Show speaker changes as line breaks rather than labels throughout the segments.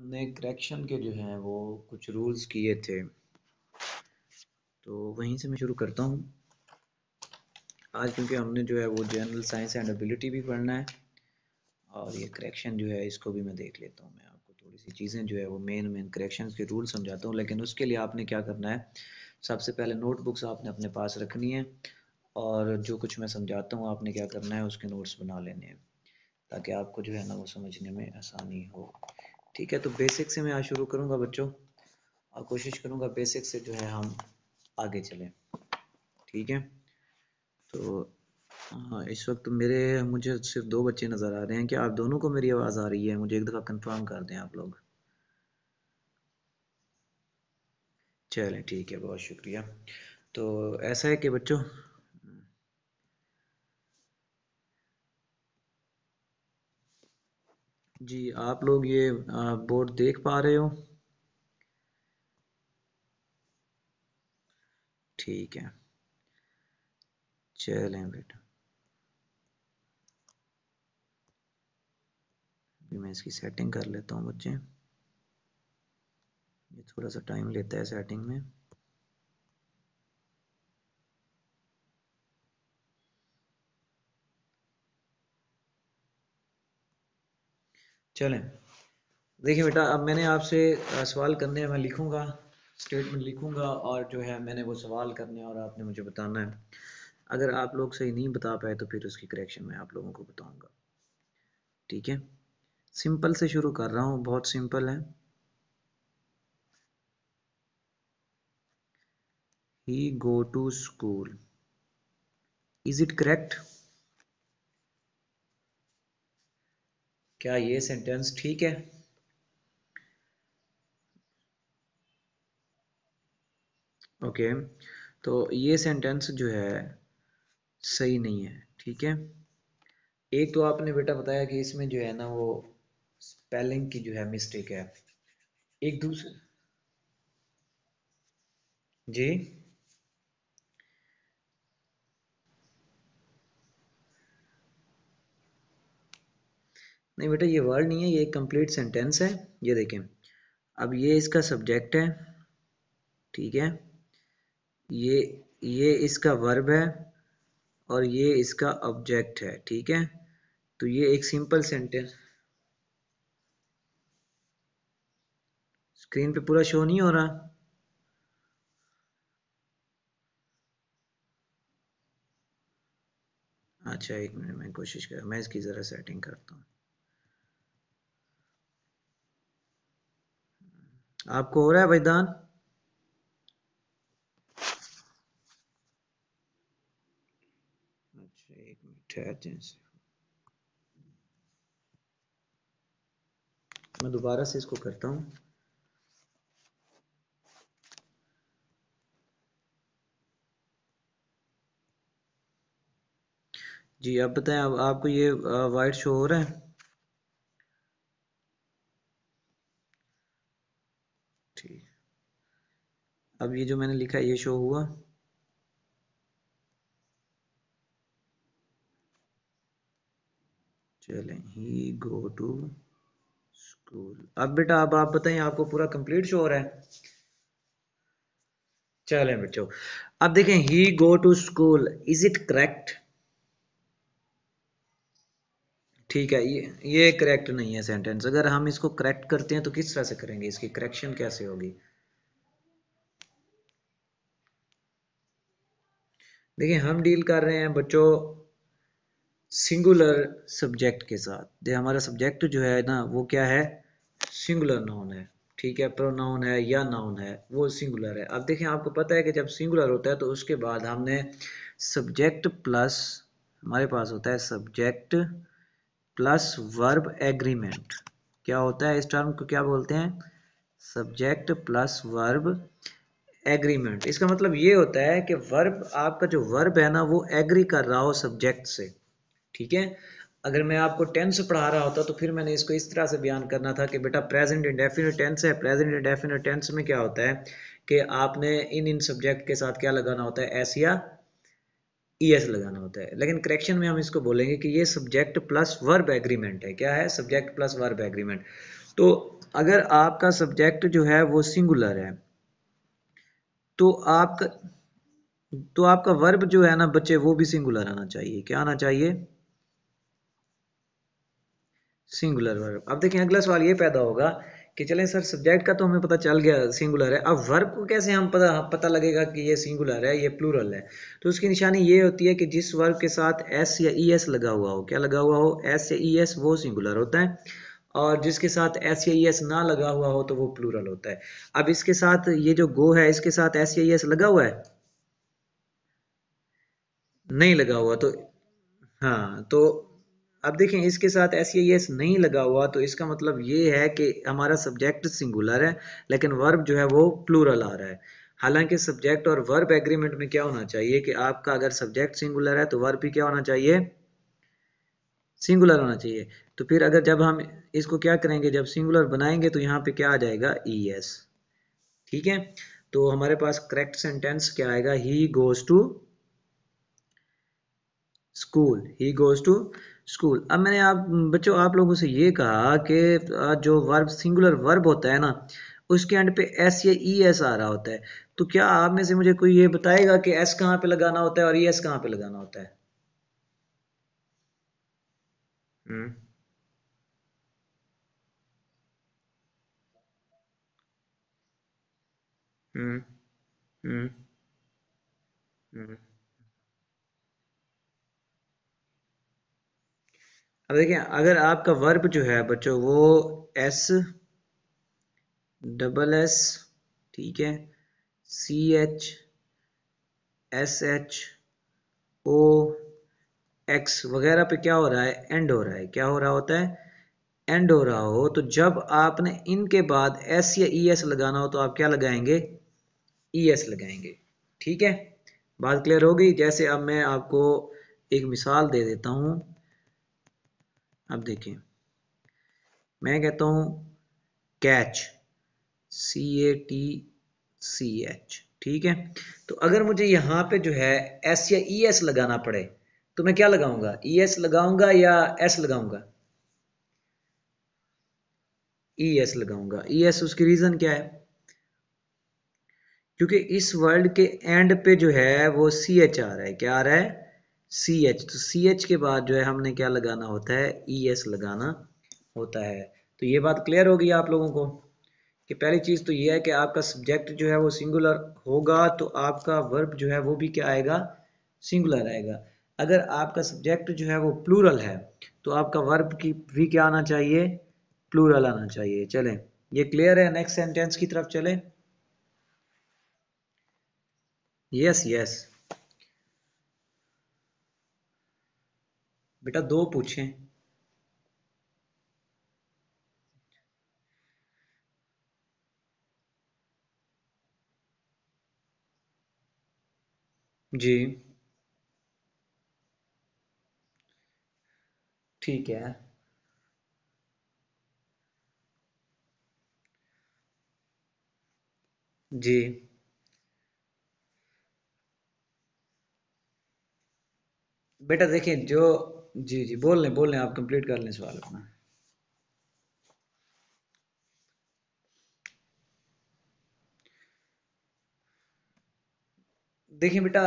हमने करेक्शन के जो हैं वो कुछ रूल्स किए थे, तो वहीं से मैं शुरू करता हूँ आज, क्योंकि हमने जो है वो जनरल साइंस एंड एबिलिटी भी पढ़ना है और ये करेक्शन जो है इसको भी मैं देख लेता हूँ। मैं आपको थोड़ी सी चीज़ें जो है वो मेन करेक्शन के रूल समझाता हूँ, लेकिन उसके लिए आपने क्या करना है, सबसे पहले नोटबुक्स आपने अपने पास रखनी है और जो कुछ मैं समझाता हूँ आपने क्या करना है उसके नोट्स बना लेने हैं, ताकि आपको जो है ना वो समझने में आसानी हो। ठीक है, तो बेसिक से मैं आज शुरू करूँगा बच्चों, और कोशिश करूँगा बेसिक से जो है हम आगे चलें। ठीक है, तो हाँ, इस वक्त मुझे सिर्फ 2 बच्चे नज़र आ रहे हैं। क्या आप दोनों को मेरी आवाज़ आ रही है? मुझे एक दफ़ा कंफर्म कर दें आप लोग। चलें ठीक है, बहुत शुक्रिया। तो ऐसा है कि बच्चों, जी आप लोग ये बोर्ड देख पा रहे हो? ठीक है, चलें बेटा, अभी मैं इसकी सेटिंग कर लेता हूँ बच्चे, ये थोड़ा सा टाइम लेता है सेटिंग में। चलें, देखिए बेटा, अब मैंने आपसे सवाल करने हैं, मैं लिखूंगा, स्टेटमेंट लिखूंगा और जो है मैंने वो सवाल करने हैं और आपने मुझे बताना है। अगर आप लोग सही नहीं बता पाए तो फिर उसकी करेक्शन मैं आप लोगों को बताऊंगा। ठीक है, सिंपल से शुरू कर रहा हूँ, बहुत सिंपल है। He go to school, is it correct? क्या ये सेंटेंस ठीक है? ओके, तो ये सेंटेंस जो है सही नहीं है। ठीक है, एक तो आपने बेटा बताया कि इसमें जो है ना वो स्पेलिंग की जो है मिस्टेक है। एक दूसरे, जी नहीं बेटा, ये वर्ड नहीं है, ये एक कंप्लीट सेंटेंस है। ये देखें, अब ये इसका सब्जेक्ट है, ठीक है, ये ये इसका वर्ब है और ये इसका ऑब्जेक्ट है। ठीक है, तो ये एक सिंपल सेंटेंस, स्क्रीन पे पूरा शो नहीं हो रहा? अच्छा एक मिनट, मैं कोशिश कर, मैं इसकी ज़रा सेटिंग करता हूँ। आपको हो रहा है भाईदान? अच्छा एक मिनट ठहर जाएं, मैं दोबारा से इसको करता हूँ। जी अब बताएं, अब आपको ये वाइट शो हो रहा है? ठीक, अब ये जो मैंने लिखा है ये शो हुआ? चलें, ही गो टू स्कूल। अब बेटा अब आप बताएं, आपको पूरा कंप्लीट शो हो रहा है? चलें बच्चों, अब देखें, he go to school, is it correct? ठीक है, ये करेक्ट नहीं है सेंटेंस। अगर हम इसको करेक्ट करते हैं तो किस तरह से करेंगे, इसकी करेक्शन कैसे होगी? देखिए, हम डील कर रहे हैं बच्चों सिंगुलर सब्जेक्ट के साथ। हमारा सब्जेक्ट जो है ना वो क्या है, सिंगुलर नाउन है। ठीक है, प्रोनाउन है या नाउन है वो सिंगुलर है। अब देखें, आपको पता है कि जब सिंगुलर होता है तो उसके बाद हमने सब्जेक्ट प्लस, हमारे पास होता है सब्जेक्ट प्लस वर्ब एग्रीमेंट। क्या होता है, इस टर्म को क्या बोलते हैं? Subject plus verb agreement. इसका मतलब ये होता है कि वर्ब, आपका जो वर्ब है ना वो एग्री कर रहा हो सब्जेक्ट से। ठीक है, अगर मैं आपको टेंस पढ़ा रहा होता तो फिर मैंने इसको इस तरह से बयान करना था कि बेटा प्रेजेंट इंडेफिनिट टेंस है, प्रेजेंट इंडेफिनिट टेंस में क्या होता है कि आपने इन इन सब्जेक्ट के साथ क्या लगाना होता है, एस या ईएस लगाना होता है। लेकिन करेक्शन में हम इसको बोलेंगे कि ये सब्जेक्ट प्लस वर्ब एग्रीमेंट है। क्या है? Subject plus verb agreement. तो अगर आपका सब्जेक्ट जो है वो सिंगुलर है तो आपका वर्ब जो है ना बच्चे वो भी सिंगुलर आना चाहिए। क्या आना चाहिए? Singular verb. अब देखें अगला सवाल ये पैदा होगा कि चलें सर सब्जेक्ट का तो हमें पता चल गया सिंगुलर है, अब वर्ब को कैसे हम पता लगेगा कि ये सिंगुलर है ये प्लूरल है? तो उसकी निशानी ये होती है कि जिस वर्ब के साथ एस या ई एस लगा हुआ हो, क्या लगा हुआ हो, एस या ई एस, वो सिंगुलर होता है, और जिसके साथ एस या ई एस ना लगा हुआ हो तो वो प्लूरल होता है। अब इसके साथ ये जो गो है इसके साथ एस या ई एस लगा हुआ है? नहीं लगा हुआ तो हाँ, तो अब देखें इसके साथ एस या एस नहीं लगा हुआ तो इसका मतलब ये है कि हमारा सब्जेक्ट सिंगुलर है लेकिन वर्ब जो है वो प्लूरल आ रहा है। हालांकि सब्जेक्ट और वर्ब एग्रीमेंट में क्या होना चाहिए कि आपका अगर सब्जेक्ट सिंगुलर है तो वर्ब भी क्या होना चाहिए? सिंगुलर होना चाहिए। तो फिर अगर जब हम इसको क्या करेंगे, जब सिंगुलर बनाएंगे तो यहाँ पे क्या आ जाएगा? E S. ठीक है, तो हमारे पास करेक्ट सेंटेंस क्या आएगा? He goes to school. He goes to school. अब मैंने बच्चों आप लोगों से ये कहा कि जो वर्ब सिंगुलर वर्ब होता है ना उसके एंड पे एस या ई एस आ रहा होता है, तो क्या आप में से मुझे कोई ये बताएगा कि एस कहाँ पे लगाना होता है और ई एस कहाँ पे लगाना होता है? हम्म हम्म हम्म हम्म। अब देखिए अगर आपका वर्ब जो है बच्चों वो एस डबल एस, ठीक है, C H S H O X वगैरह पे क्या हो रहा है? एंड हो रहा है। क्या हो रहा होता है? एंड हो रहा हो, तो जब आपने इनके बाद एस या ई एस लगाना हो तो आप क्या लगाएंगे? ई एस लगाएंगे। ठीक है, बात क्लियर हो गई? जैसे अब मैं आपको एक मिसाल दे देता हूं। अब देखिए मैं कहता हूं catch, C A T C H, ठीक है, तो अगर मुझे यहां पे जो है एस या ई एस लगाना पड़े तो मैं क्या लगाऊंगा? ई एस लगाऊंगा या एस लगाऊंगा? ई एस लगाऊंगा। ई एस उसकी रीजन क्या है? क्योंकि इस वर्ड के एंड पे जो है वो सी एच आ रहा है। क्या आ रहा है? C H. तो सी एच के बाद जो है हमने क्या लगाना होता है? ई एस लगाना होता है। तो ये बात क्लियर होगी आप लोगों को कि पहली चीज तो ये है कि आपका सब्जेक्ट जो है वो सिंगुलर होगा तो आपका वर्ब जो है वो भी क्या आएगा? सिंगुलर आएगा। अगर आपका सब्जेक्ट जो है वो प्लूरल है तो आपका वर्ब की भी क्या आना चाहिए? प्लूरल आना चाहिए। चलें, ये क्लियर है? नेक्स्ट सेंटेंस की तरफ चलें। यस यस बेटा, दो पूछें। जी ठीक है। जी बेटा देखिए जो, जी जी बोल लें आप, कंप्लीट कर लें सवाल अपना। देखिए बेटा,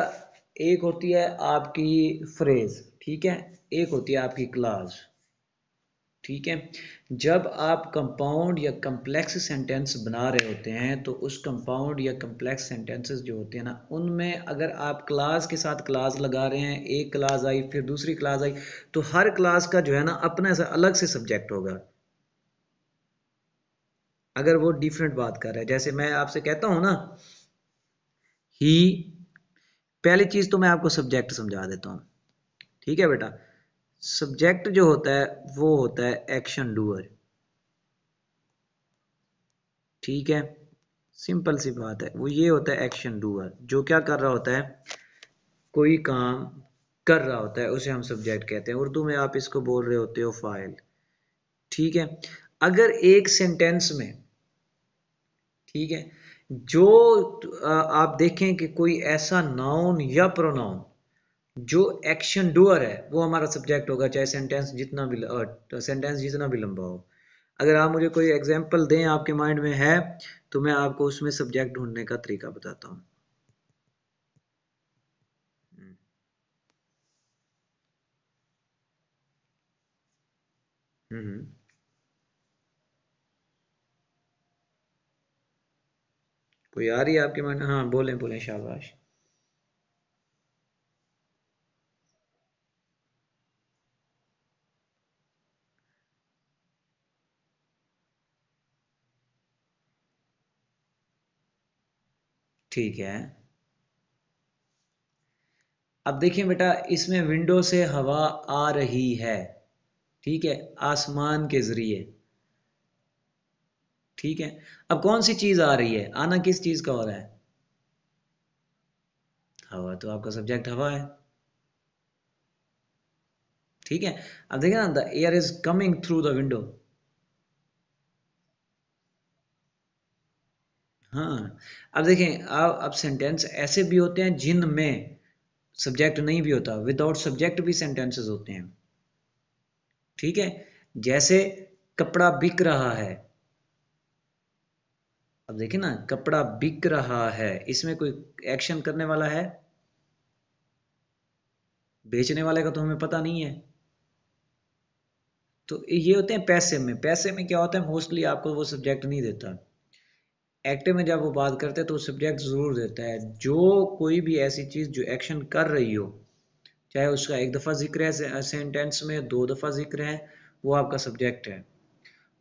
एक होती है आपकी फ्रेज, ठीक है, एक होती है आपकी क्लास, ठीक है। जब आप कंपाउंड या कम्प्लेक्स सेंटेंस बना रहे होते हैं तो उस कंपाउंड या कम्प्लेक्स सेंटेंसेस जो होते हैं ना उनमें अगर आप क्लास के साथ क्लास लगा रहे हैं, एक क्लास आई फिर दूसरी क्लास आई, तो हर क्लास का जो है ना अपना ऐसा अलग से सब्जेक्ट होगा। अगर वो डिफरेंट बात कर रहा है, जैसे मैं आपसे कहता हूं ना ही, पहली चीज तो मैं आपको सब्जेक्ट समझा देता हूं, ठीक है बेटा। सब्जेक्ट जो होता है वो होता है एक्शन डूअर, ठीक है, सिंपल सी बात है, वो ये होता है एक्शन डूअर, जो क्या कर रहा होता है? कोई काम कर रहा होता है, उसे हम सब्जेक्ट कहते हैं। उर्दू में आप इसको बोल रहे होते हो फाइल, ठीक है। अगर एक सेंटेंस में, ठीक है, जो आप देखें कि कोई ऐसा नाउन या प्रोनाउन जो एक्शन डूअर है वो हमारा सब्जेक्ट होगा, चाहे सेंटेंस जितना भी लंबा हो। अगर आप मुझे कोई एग्जांपल दें, आपके माइंड में है, तो मैं आपको उसमें सब्जेक्ट ढूंढने का तरीका बताता हूँ। हम्म। कोई आ रही है आपके माइंड? हाँ, बोलें बोलें, शाबाश। ठीक है। अब देखिए बेटा, इसमें विंडो से हवा आ रही है, ठीक है, आसमान के जरिए। ठीक है। अब कौन सी चीज आ रही है? आना किस चीज का हो रहा है? हवा। तो आपका सब्जेक्ट हवा है। ठीक है। अब देखिए ना, the air is coming through the window. हाँ। अब देखें, अब सेंटेंस ऐसे भी होते हैं जिनमें सब्जेक्ट नहीं भी होता, विदाउट सब्जेक्ट भी सेंटेंसेस होते हैं। ठीक है। जैसे कपड़ा बिक रहा है। अब देखिए ना, कपड़ा बिक रहा है, इसमें कोई एक्शन करने वाला है? बेचने वाले का तो हमें पता नहीं है। तो ये होते हैं पैसे में। पैसे में क्या होता है, मोस्टली आपको वो सब्जेक्ट नहीं देता। एक्टिव में जब वो बात करते हैं तो सब्जेक्ट जरूर देता है। जो कोई भी ऐसी चीज जो एक्शन कर रही हो, चाहे उसका एक दफा जिक्र है सेंटेंस में, दो दफा जिक्र है, वो आपका सब्जेक्ट है।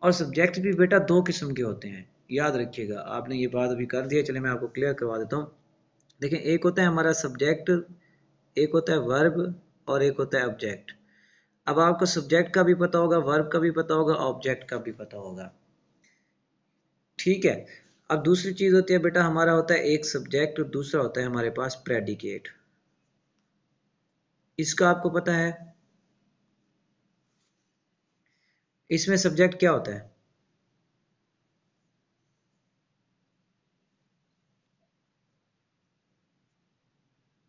और सब्जेक्ट भी बेटा दो किस्म के होते हैं, याद रखिएगा। आपने ये बात अभी कर दी है, चलिए मैं आपको क्लियर करवा देता हूँ। देखिए, एक होता है हमारा सब्जेक्ट, एक होता है वर्ब, और एक होता है ऑब्जेक्ट। अब आपको सब्जेक्ट का भी पता होगा, वर्ब का भी पता होगा, ऑब्जेक्ट का भी पता होगा। ठीक है। अब दूसरी चीज होती है बेटा, हमारा होता है एक सब्जेक्ट और दूसरा होता है हमारे पास प्रेडिकेट। इसका आपको पता है? इसमें सब्जेक्ट क्या होता है?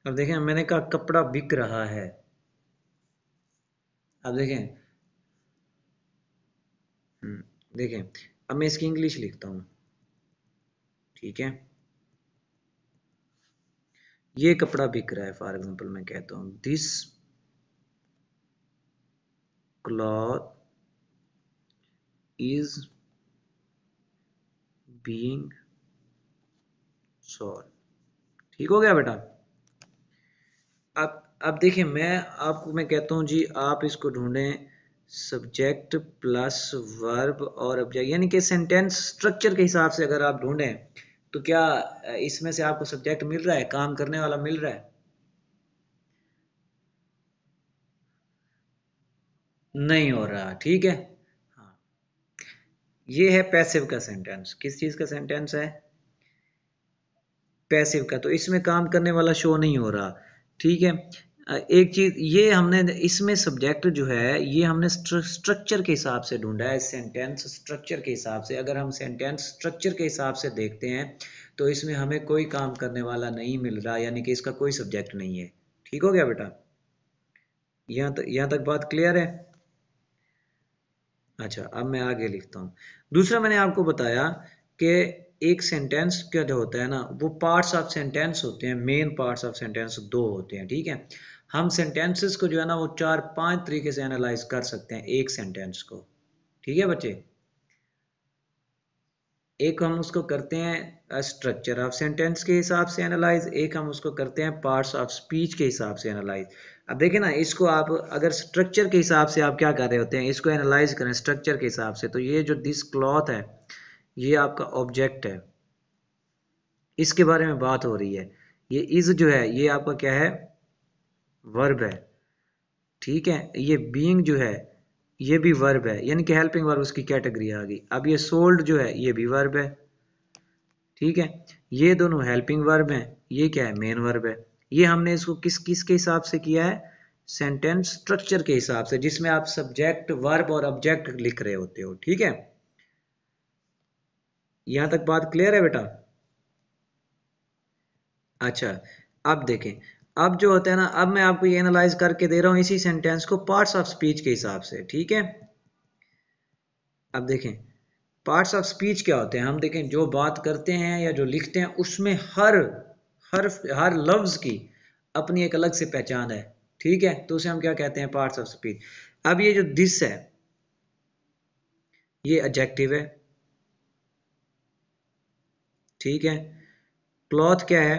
अब देखें, मैंने कहा कपड़ा बिक रहा है। अब देखें, देखें, अब मैं इसकी इंग्लिश लिखता हूँ। ठीक है। ये कपड़ा बिक रहा है, फॉर एग्जांपल मैं कहता हूँ this cloth is being sold. ठीक हो गया बेटा? अब देखिए, मैं कहता हूँ जी, आप इसको ढूंढें सब्जेक्ट प्लस वर्ब और ऑब्जेक्ट, यानी कि सेंटेंस स्ट्रक्चर के हिसाब से अगर आप ढूंढें, तो क्या इसमें से आपको सब्जेक्ट मिल रहा है, काम करने वाला मिल रहा है? नहीं हो रहा। ठीक है। हाँ। ये है पैसिव का सेंटेंस। किस चीज का सेंटेंस है? पैसिव का। तो इसमें काम करने वाला शो नहीं हो रहा। ठीक है। एक चीज ये हमने इसमें सब्जेक्ट जो है, ये हमने स्ट्रक्चर के हिसाब से ढूंढा है, सेंटेंस स्ट्रक्चर के हिसाब से। अगर हम सेंटेंस स्ट्रक्चर के हिसाब से देखते हैं, तो इसमें हमें कोई काम करने वाला नहीं मिल रहा, यानी कि इसका कोई सब्जेक्ट नहीं है। ठीक हो गया बेटा? यहाँ तक बात क्लियर है? अच्छा, अब मैं आगे लिखता हूँ। दूसरा, मैंने आपको बताया कि एक सेंटेंस का जो होता है ना, वो पार्ट्स ऑफ सेंटेंस होते हैं। मेन पार्ट्स ऑफ सेंटेंस दो होते हैं। ठीक है। हम सेंटेंसेस को जो है ना, वो 4-5 तरीके से एनालाइज कर सकते हैं एक सेंटेंस को। ठीक है बच्चे? एक हम उसको करते हैं स्ट्रक्चर ऑफ सेंटेंस के हिसाब से एनालाइज, एक हम उसको करते हैं पार्ट्स ऑफ स्पीच के हिसाब से एनालाइज। अब देखिए ना, इसको आप अगर स्ट्रक्चर के हिसाब से आप क्या कर रहे होते हैं, इसको एनालाइज करें स्ट्रक्चर के हिसाब से, तो ये जो दिस क्लॉथ है, ये आपका ऑब्जेक्ट है, इसके बारे में बात हो रही है। ये इज जो है, ये आपका क्या है? वर्ब है। ठीक है। ये बीइंग जो है, ये भी वर्ब है, यानी कि हेल्पिंग वर्ब उसकी कैटेगरी आ गई। अब ये सोल्ड जो है, ये भी वर्ब है। ठीक है। ये दोनों हेल्पिंग वर्ब हैं, ये क्या है? मेन वर्ब है। ये हमने इसको किस किस के हिसाब से किया है? सेंटेंस स्ट्रक्चर के हिसाब से, जिसमें आप सब्जेक्ट वर्ब और ऑब्जेक्ट लिख रहे होते हो। ठीक है। यहां तक बात क्लियर है बेटा? अच्छा, अब देखें, अब जो होता है ना, अब मैं आपको ये एनालाइज करके दे रहा हूं इसी सेंटेंस को पार्ट्स ऑफ स्पीच के हिसाब से। ठीक है। अब देखें पार्ट्स ऑफ स्पीच क्या होते हैं, हम देखें जो बात करते हैं या जो लिखते हैं उसमें हर लफ्ज की अपनी एक अलग से पहचान है, ठीक है, तो उसे हम क्या कहते हैं, पार्ट्स ऑफ स्पीच। अब ये जो दिस है ये एडजेक्टिव है, ठीक है। क्लॉथ क्या है,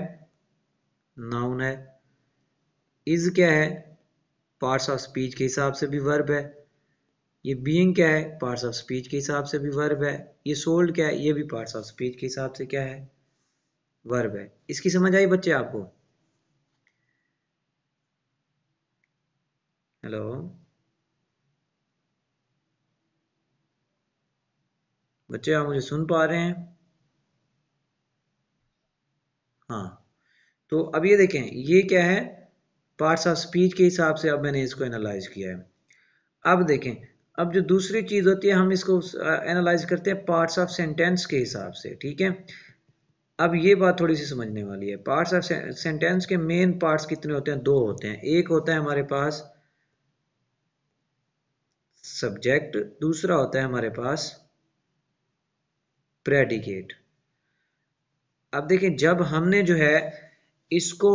नाउन है। इज क्या है, पार्ट्स ऑफ स्पीच के हिसाब से भी वर्ब है। ये बीइंग क्या है, पार्ट्स ऑफ स्पीच के हिसाब से भी वर्ब है। ये सोल्ड क्या है, ये भी पार्ट्स ऑफ स्पीच के हिसाब से क्या है, वर्ब है। इसकी समझ आई बच्चे आपको? हेलो बच्चे, आप मुझे सुन पा रहे हैं? हाँ, तो अब ये देखें ये क्या है, पार्ट्स ऑफ स्पीच के हिसाब से अब मैंने इसको एनालाइज किया है। अब देखें, अब जो दूसरी चीज होती है हम इसको एनालाइज करते हैं पार्ट्स ऑफ सेंटेंस के हिसाब से, ठीक है। अब ये बात थोड़ी सी समझने वाली है। पार्ट्स ऑफ सेंटेंस के मेन पार्ट्स कितने होते हैं, दो होते हैं। एक होता है हमारे पास सब्जेक्ट, दूसरा होता है हमारे पास प्रेडिकेट। अब देखें जब हमने जो है इसको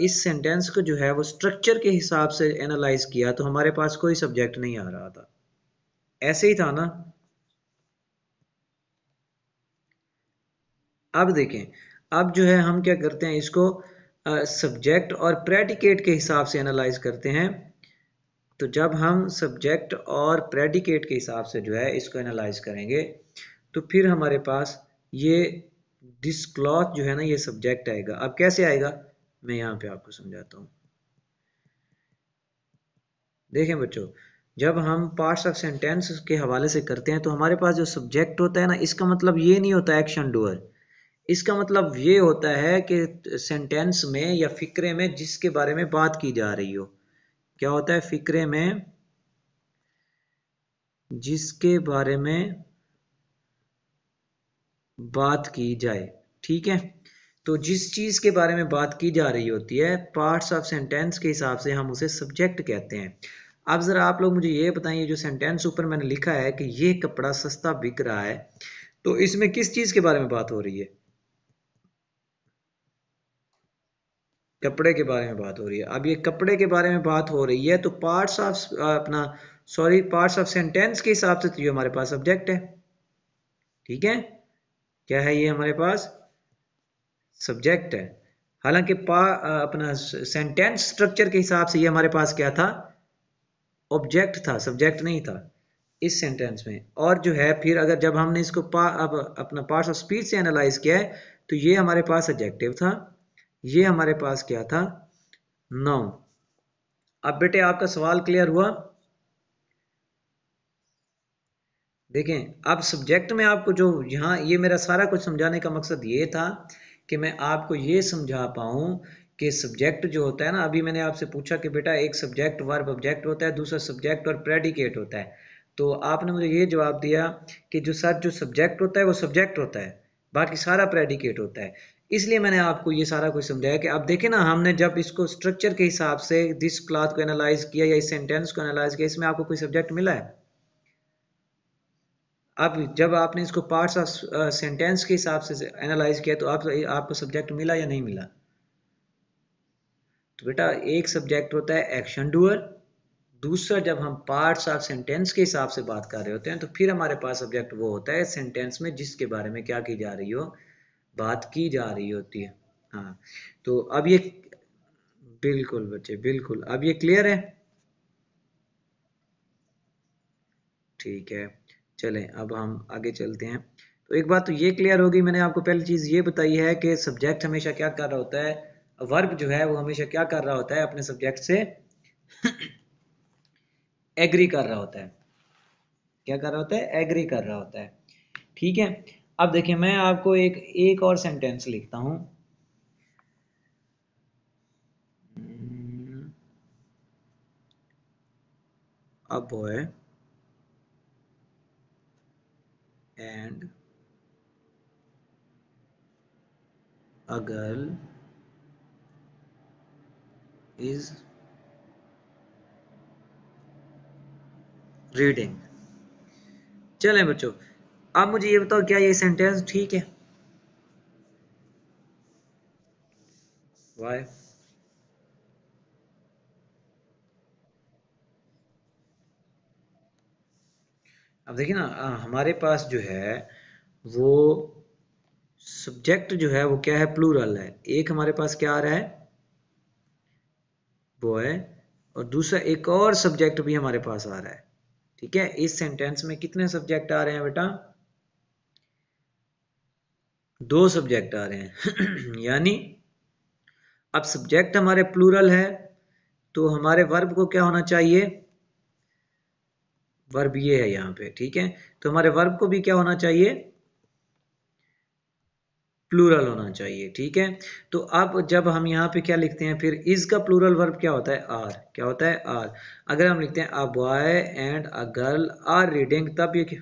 इस सेंटेंस को जो है वो स्ट्रक्चर के हिसाब से एनालाइज किया तो हमारे पास कोई सब्जेक्ट नहीं आ रहा था, ऐसे ही था ना। अब देखें, अब जो है हम क्या करते हैं इसको सब्जेक्ट और प्रेडिकेट के हिसाब से एनालाइज करते हैं। तो जब हम सब्जेक्ट और प्रेडिकेट के हिसाब से जो है इसको एनालाइज करेंगे तो फिर हमारे पास ये दिस क्लॉथ जो है ना ये सब्जेक्ट आएगा। अब कैसे आएगा मैं यहाँ पे आपको समझाता हूँ। देखें बच्चों, जब हम पार्ट्स ऑफ सेंटेंस के हवाले से करते हैं तो हमारे पास जो सब्जेक्ट होता है ना, इसका मतलब ये नहीं होता एक्शन डूअर। इसका मतलब ये होता है कि सेंटेंस में या फिक्रे में जिसके बारे में बात की जा रही हो। क्या होता है, फिक्रे में जिसके बारे में बात की जाए, ठीक है। तो जिस चीज के बारे में बात की जा रही होती है पार्ट्स ऑफ सेंटेंस के हिसाब से हम उसे सब्जेक्ट कहते हैं। अब जरा आप लोग मुझे ये बताइए, जो सेंटेंस ऊपर मैंने लिखा है कि ये कपड़ा सस्ता बिक रहा है, तो इसमें किस चीज के बारे में बात हो रही है, कपड़े के बारे में बात हो रही है। अब ये कपड़े के बारे में बात हो रही है तो पार्ट्स ऑफ अपना सॉरी पार्ट्स ऑफ सेंटेंस के हिसाब से तो ये हमारे पास सब्जेक्ट है, ठीक है। क्या है ये हमारे पास, सब्जेक्ट है। हालांकि अपना सेंटेंस स्ट्रक्चर के हिसाब से ये हमारे पास क्या था, ऑब्जेक्ट था, सब्जेक्ट नहीं था इस सेंटेंस में। और जो है फिर अगर जब हमने इसको अब अपना पार्ट्स ऑफ स्पीच से एनालाइज किया है तो ये हमारे पास एडजेक्टिव था, ये हमारे पास क्या था, नाउन। अब बेटे आपका सवाल क्लियर हुआ? देखें अब सब्जेक्ट में आपको जो यहाँ ये मेरा सारा कुछ समझाने का मकसद ये था कि मैं आपको ये समझा पाऊँ कि सब्जेक्ट जो होता है ना, अभी मैंने आपसे पूछा कि बेटा एक सब्जेक्ट वर्ब ऑब्जेक्ट होता है, दूसरा सब्जेक्ट और प्रेडिकेट होता है। तो आपने मुझे ये जवाब दिया कि जो सब्जेक्ट होता है वो सब्जेक्ट होता है, बाकी सारा प्रेडिकेट होता है। इसलिए मैंने आपको ये सारा कुछ समझाया कि अब देखें ना, हमने जब इसको स्ट्रक्चर के हिसाब से दिस क्लॉथ को एनालाइज किया या इस सेंटेंस को एनालाइज किया, इसमें आपको कोई सब्जेक्ट मिला है? अब जब आपने इसको पार्ट्स ऑफ सेंटेंस के हिसाब से एनालाइज किया तो आपको सब्जेक्ट मिला या नहीं मिला? तो बेटा एक सब्जेक्ट होता है एक्शन डूअर, दूसरा जब हम पार्ट्स ऑफ सेंटेंस के हिसाब से बात कर रहे होते हैं तो फिर हमारे पास सब्जेक्ट वो होता है सेंटेंस में जिसके बारे में क्या की जा रही हो, बात की जा रही होती है। हाँ, तो अब ये बिल्कुल बच्चे बिल्कुल, अब ये क्लियर है? ठीक है, चलें अब हम आगे चलते हैं। तो एक बात तो ये क्लियर होगी, मैंने आपको पहली चीज़ ये बताई है कि सब्जेक्ट हमेशा क्या कर रहा होता है, वर्ब जो है वो हमेशा क्या कर रहा होता है, अपने सब्जेक्ट से एग्री कर रहा होता है। क्या कर रहा होता है, एग्री कर रहा होता है, ठीक है। अब देखिए मैं आपको एक एक और सेंटेंस लिखता हूं। अ boy and a girl is reading. चलें बच्चों, अब मुझे ये बताओ क्या ये सेंटेंस ठीक है? वाई? अब देखिए ना, हमारे पास जो है वो सब्जेक्ट जो है वो क्या है, प्लूरल है। एक हमारे पास क्या आ रहा है, बॉय, और दूसरा एक और सब्जेक्ट भी हमारे पास आ रहा है। ठीक है, इस सेंटेंस में कितने सब्जेक्ट आ रहे हैं बेटा? दो सब्जेक्ट आ रहे हैं यानी अब सब्जेक्ट हमारे प्लूरल है तो हमारे वर्ब को क्या होना चाहिए, वर्ब ये है यहाँ पे, ठीक है, तो हमारे वर्ब को भी क्या होना चाहिए, प्लूरल होना चाहिए। ठीक है, तो अब जब हम यहाँ पे क्या लिखते हैं, फिर इज का प्लूरल वर्ब क्या होता है, आर। क्या होता है, आर। अगर हम लिखते हैं a boy and a girl are reading, तब ये क्या,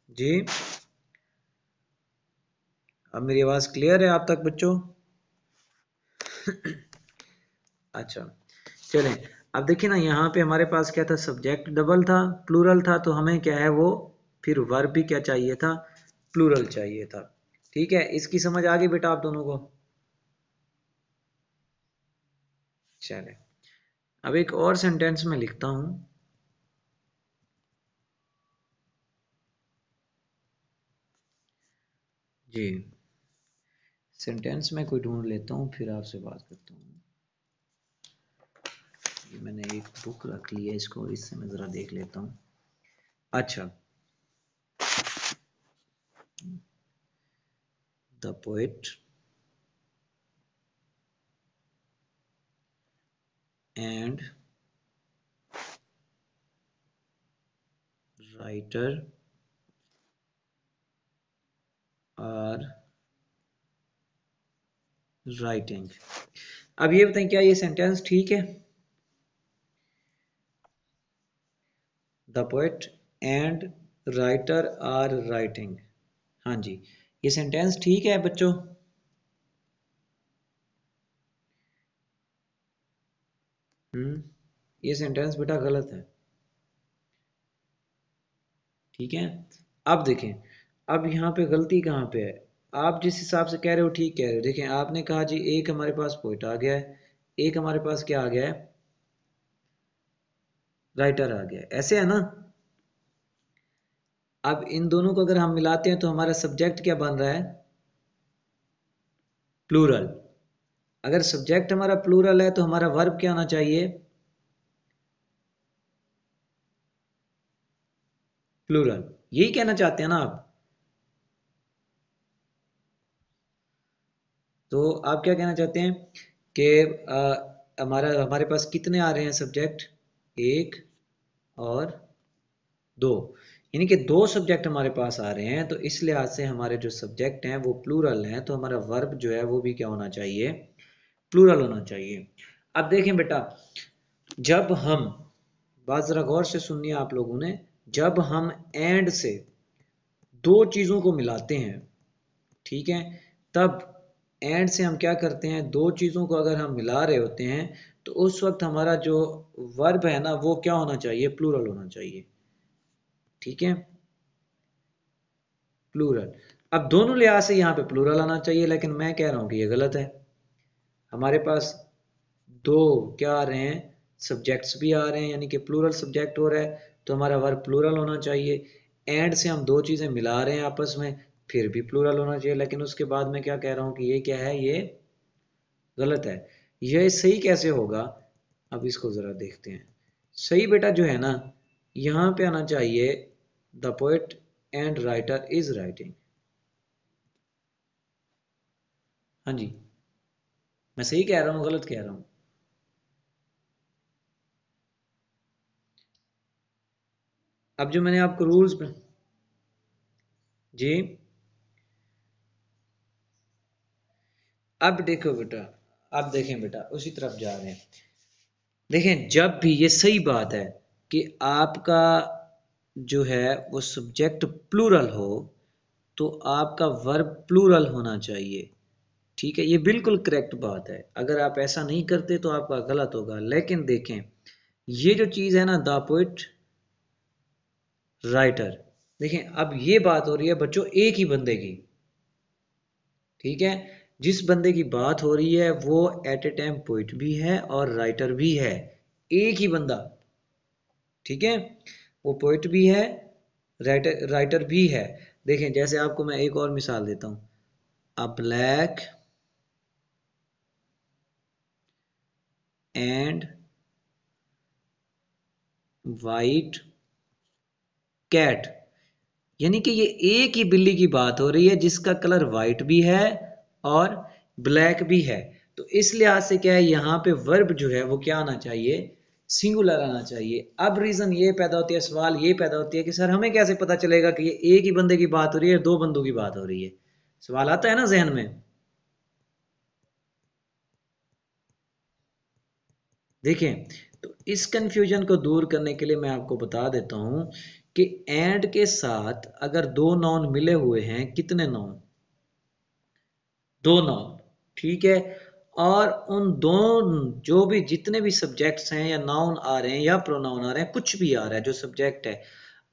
जी अब मेरी आवाज क्लियर है आप तक बच्चों? अच्छा, चलें, अब देखिए ना, यहाँ पे हमारे पास क्या था, सब्जेक्ट डबल था, प्लूरल था, तो हमें क्या है वो, फिर वर्ब भी क्या चाहिए था, प्लूरल चाहिए था। ठीक है, इसकी समझ आ गई बेटा आप दोनों को? चले, अब एक और सेंटेंस में लिखता हूं। जी, सेंटेंस में कोई ढूंढ लेता हूं, फिर आपसे बात करता हूं। ये मैंने एक बुक रख ली है, इसको इससे मैं जरा देख लेता हूं। अच्छा, the poet and writer are writing. अब ये बताएं क्या ये सेंटेंस ठीक है? The poet and writer are writing, हाँ जी, ये सेंटेंस ठीक है बच्चों? ये सेंटेंस बेटा गलत है। ठीक है, अब देखें, अब यहाँ पे गलती कहाँ पे है, आप जिस हिसाब से कह रहे हो ठीक कह रहे हो। देखें, आपने कहा जी एक हमारे पास पोइट आ गया है, एक हमारे पास क्या आ गया है, राइटर आ गया है, ऐसे है ना। अब इन दोनों को अगर हम मिलाते हैं तो हमारा सब्जेक्ट क्या बन रहा है, प्लूरल। अगर सब्जेक्ट हमारा प्लूरल है तो हमारा वर्ब क्या होना चाहिए, प्लूरल। यही कहना चाहते हैं ना आप? तो आप क्या कहना चाहते हैं कि हमारे पास कितने आ रहे हैं सब्जेक्ट, एक और दो, यानी कि दो सब्जेक्ट हमारे पास आ रहे हैं, तो इस लिहाज से हमारे जो सब्जेक्ट हैं वो प्लूरल हैं, तो हमारा वर्ब जो है वो भी क्या होना चाहिए, प्लूरल होना चाहिए। अब देखें बेटा, जब हम, बात जरा गौर से सुनिए आप लोगों ने, जब हम एंड से दो चीजों को मिलाते हैं, ठीक है, तब एंड से हम क्या करते हैं, दो चीजों को अगर हम मिला रहे होते हैं तो उस वक्त हमारा जो वर्ब है ना वो क्या होना चाहिए, प्लूरल होना चाहिए। ठीक है, प्लूरल। अब दोनों लिहाज से यहाँ पे प्लूरल आना चाहिए, लेकिन मैं कह रहा हूं कि ये गलत है। हमारे पास दो क्या आ रहे हैं, सब्जेक्ट्स भी आ रहे हैं, यानी कि प्लूरल सब्जेक्ट हो रहा है, तो हमारा वर्ब प्लूरल होना चाहिए। एंड से हम दो चीजें मिला रहे हैं आपस में, फिर भी प्लूरल होना चाहिए, लेकिन उसके बाद मैं क्या कह रहा हूं कि ये क्या है, ये गलत है। यह सही कैसे होगा, अब इसको जरा देखते हैं। सही बेटा जो है ना, यहां पे आना चाहिए the poet and writer is writing. हाँ जी, मैं सही कह रहा हूँ गलत कह रहा हूँ? अब जो मैंने आपको रूल्स, जी अब देखो बेटा, अब देखें बेटा, उसी तरफ जा रहे हैं। देखें, जब भी, ये सही बात है कि आपका जो है वो सब्जेक्ट प्लूरल हो तो आपका वर्ब प्लूरल होना चाहिए। ठीक है, ये बिल्कुल करेक्ट बात है। अगर आप ऐसा नहीं करते तो आपका गलत होगा। लेकिन देखें, ये जो चीज़ है ना, द पोएट राइटर। देखें अब ये बात हो रही है बच्चों एक ही बंदे की, ठीक है। जिस बंदे की बात हो रही है वो एट ए टाइम पोइट भी है और राइटर भी है, एक ही बंदा, ठीक है। वो पोइट भी है, राइटर भी है। देखें जैसे आपको मैं एक और मिसाल देता हूं, a black and white cat, यानी कि ये एक ही बिल्ली की बात हो रही है जिसका कलर वाइट भी है और ब्लैक भी है। तो इस लिहाज से क्या है, यहाँ पे वर्ब जो है वो क्या आना चाहिए, सिंगुलर आना चाहिए। अब रीजन ये पैदा होती है, सवाल ये पैदा होती है कि सर हमें कैसे पता चलेगा कि ये एक ही बंदे की बात हो रही है, दो बंदों की बात हो रही है। सवाल आता है ना जहन में। देखें तो इस कंफ्यूजन को दूर करने के लिए मैं आपको बता देता हूं कि एंड के साथ अगर दो नॉन मिले हुए हैं, कितने नॉन, दो नाउन, ठीक है। और उन दो, जो भी जितने भी सब्जेक्ट्स हैं या नाउन आ रहे हैं या प्रोनाउन आ रहे हैं, कुछ भी आ रहा है जो सब्जेक्ट है,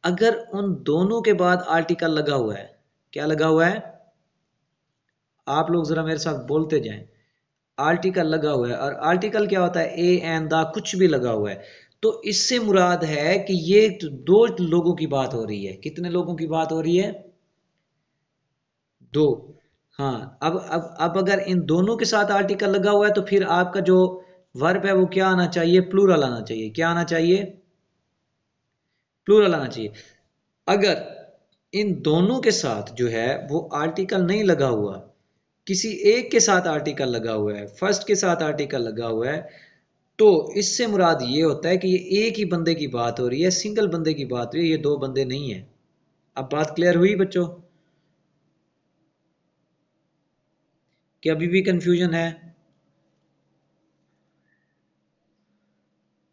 अगर उन दोनों के बाद आर्टिकल लगा हुआ है, क्या लगा हुआ है, आप लोग जरा मेरे साथ बोलते जाएं, आर्टिकल लगा हुआ है। और आर्टिकल क्या होता है, ए एंड द, कुछ भी लगा हुआ है, तो इससे मुराद है कि ये दो लोगों की बात हो रही है। कितने लोगों की बात हो रही है, दो। हाँ अब अगर इन दोनों के साथ आर्टिकल लगा हुआ है तो फिर आपका जो वर्ब है वो क्या आना चाहिए, प्लूरल आना चाहिए। क्या आना चाहिए, प्लूरल आना चाहिए। अगर इन दोनों के साथ जो है वो आर्टिकल नहीं लगा हुआ, किसी एक के साथ आर्टिकल लगा हुआ है, फर्स्ट के साथ आर्टिकल लगा हुआ है, तो इससे मुराद ये होता है कि ये एक ही बंदे की बात हो रही है, सिंगल बंदे की बात हो रही है, ये दो बंदे नहीं है। अब बात क्लियर हुई बच्चों, कि अभी भी कंफ्यूजन है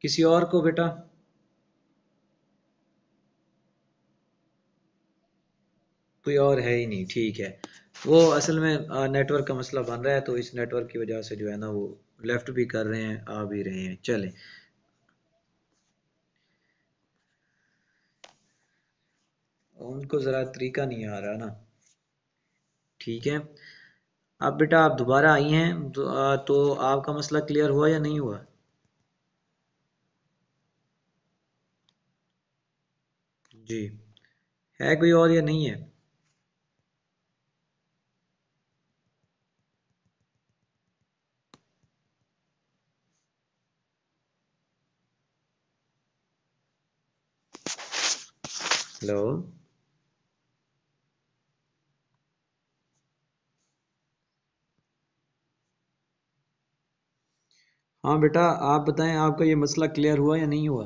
किसी और को बेटा? कोई और है ही नहीं, ठीक है। वो असल में नेटवर्क का मसला बन रहा है, तो इस नेटवर्क की वजह से जो है ना वो लेफ्ट भी कर रहे हैं, आ भी रहे हैं। चलें, उनको ज़रा तरीका नहीं आ रहा ना, ठीक है। अब बेटा आप दोबारा आई हैं तो आपका मसला क्लियर हुआ या नहीं हुआ? जी, है कोई और या नहीं है? हेलो। हाँ बेटा, आप बताएं आपका ये मसला क्लियर हुआ या नहीं हुआ,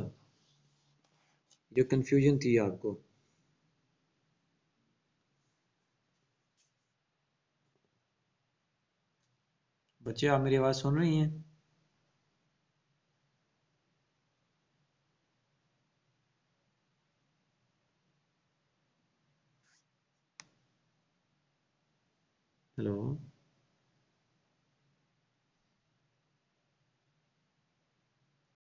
जो कंफ्यूजन थी आपको? बच्चे आप मेरी आवाज़ सुन रही हैं? हेलो।